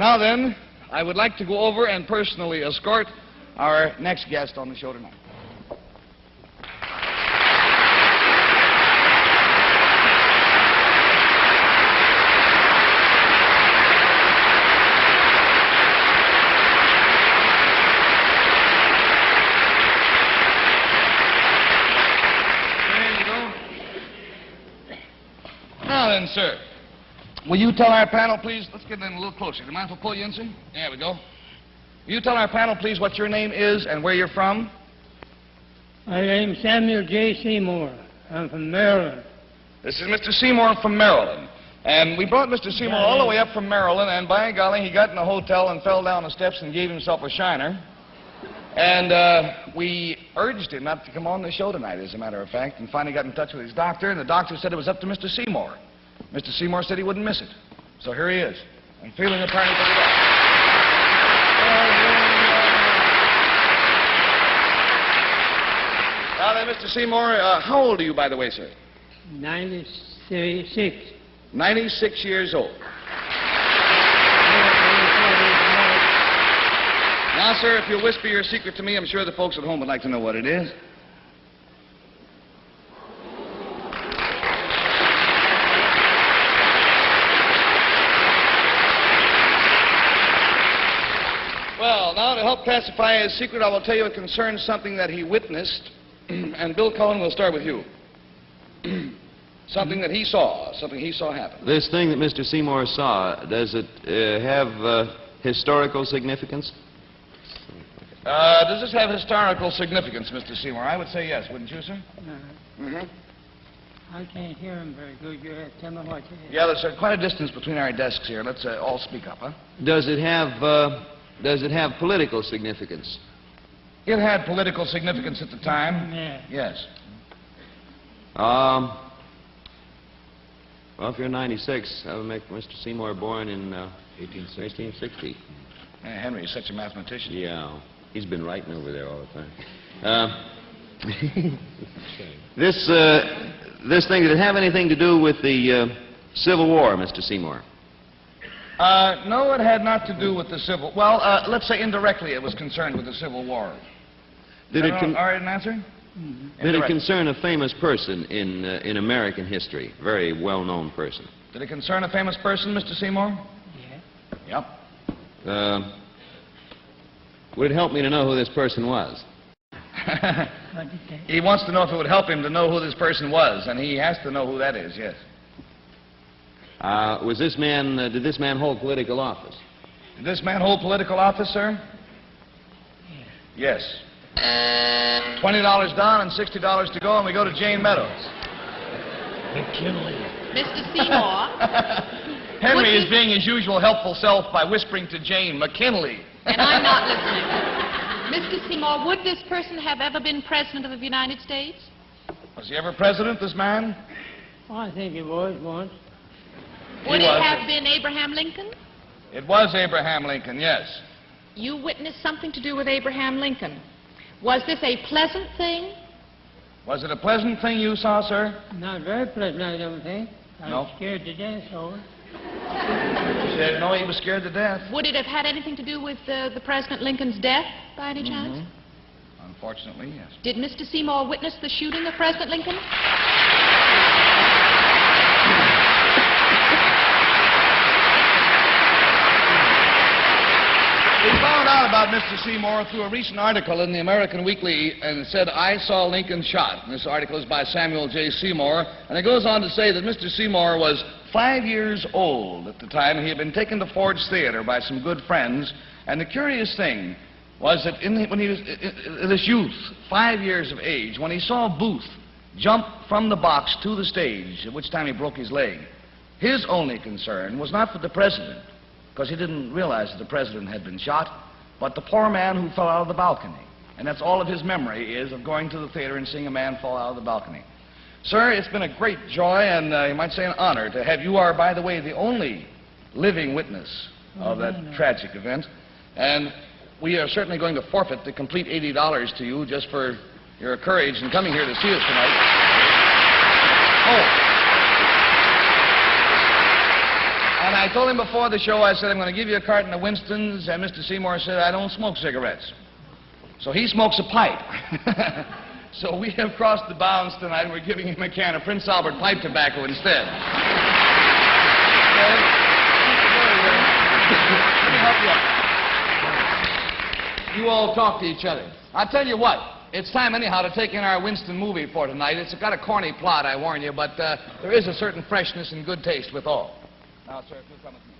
Now then, I would like to go over and personally escort our next guest on the show tonight. There you go. Now then, sir. Will you tell our panel, please? Let's get in a little closer. Do you mind if I pull you in, sir? There we go. Will you tell our panel, please, what your name is and where you're from? My name's Samuel J. Seymour. I'm from Maryland. This is Mr. Seymour from Maryland. And we brought Mr. Seymour all the way up from Maryland, and by golly, he got in a hotel and fell down the steps and gave himself a shiner. And we urged him not to come on the show tonight, as a matter of fact, and finally got in touch with his doctor, and the doctor said it was up to Mr. Seymour. Mr. Seymour said he wouldn't miss it. So here he is. I'm feeling apparently pretty well. Now then, Mr. Seymour, how old are you, by the way, sir? 96. 96 years old. Now, sir, if you'll whisper your secret to me, I'm sure the folks at home would like to know what it is. Well, now, to help classify his secret, I will tell you it concerns something that he witnessed. And Bill Cullen, we'll start with you. Something that he saw happen. This thing that Mr. Seymour saw, does it have historical significance? Does this have historical significance, Mr. Seymour? I would say yes, wouldn't you, sir? I can't hear him very good. You have to tell me what you have. Yeah, there's quite a distance between our desks here. Let's all speak up, huh? Does it have political significance? It had political significance at the time. Yeah. Yes. Well, if you're 96, that would make Mr. Seymour born in 1860. Henry is such a mathematician. Yeah. He's been writing over there all the time. This thing, did it have anything to do with the Civil War, Mr. Seymour? No, it had not to do with the Civil... Well, let's say indirectly it was concerned with the Civil War. Did it all right, an answer? Did it concern a famous person in American history? Very well-known person. Did it concern a famous person, Mr. Seymour? Yeah. Yep. Would it help me to know who this person was? What did that? He wants to know if it would help him to know who this person was, and he has to know who that is, yes. Did this man hold political office? Did this man hold political office, sir? Yeah. Yes. $20 down and $60 to go, and we go to Jane Meadows. Mr. Seymour. Henry is being his usual helpful self by whispering to Jane, McKinley. And I'm not listening. Mr. Seymour, would this person have ever been President of the United States? Was he ever president, this man? Oh, I think he was once. Would it have been Abraham Lincoln? It was Abraham Lincoln, yes. You witnessed something to do with Abraham Lincoln. Was this a pleasant thing? Was it a pleasant thing you saw, sir? Not very pleasant, I don't think. I No. was scared to death over it. He said, no, he was scared to death. Would it have had anything to do with the President Lincoln's death, by any chance? Unfortunately, yes. Did Mr. Seymour witness the shooting of President Lincoln? We found out about Mr. Seymour through a recent article in the American Weekly, and it said, I saw Lincoln shot. And this article is by Samuel J. Seymour, and it goes on to say that Mr. Seymour was 5 years old at the time. He had been taken to Ford's Theater by some good friends, and the curious thing was that when he was in this youth, 5 years of age, when he saw Booth jump from the box to the stage, at which time he broke his leg, his only concern was not for the president, because he didn't realize that the president had been shot, but the poor man who fell out of the balcony. And that's all of his memory is of going to the theater and seeing a man fall out of the balcony. Sir, it's been a great joy and you might say an honor to have you are, by the way, the only living witness of that tragic event. And we are certainly going to forfeit the complete $80 to you just for your courage in coming here to see us tonight. Oh. And I told him before the show, I said, I'm going to give you a carton of Winston's, and Mr. Seymour said, I don't smoke cigarettes. So he smokes a pipe. So we have crossed the bounds tonight, and we're giving him a can of Prince Albert pipe tobacco instead. Okay? Let me help you out. You all talk to each other. I'll tell you what. It's time, anyhow, to take in our Winston movie for tonight. It's got a corny plot, I warn you, but there is a certain freshness and good taste with all. Now, sir, if you'll come with me.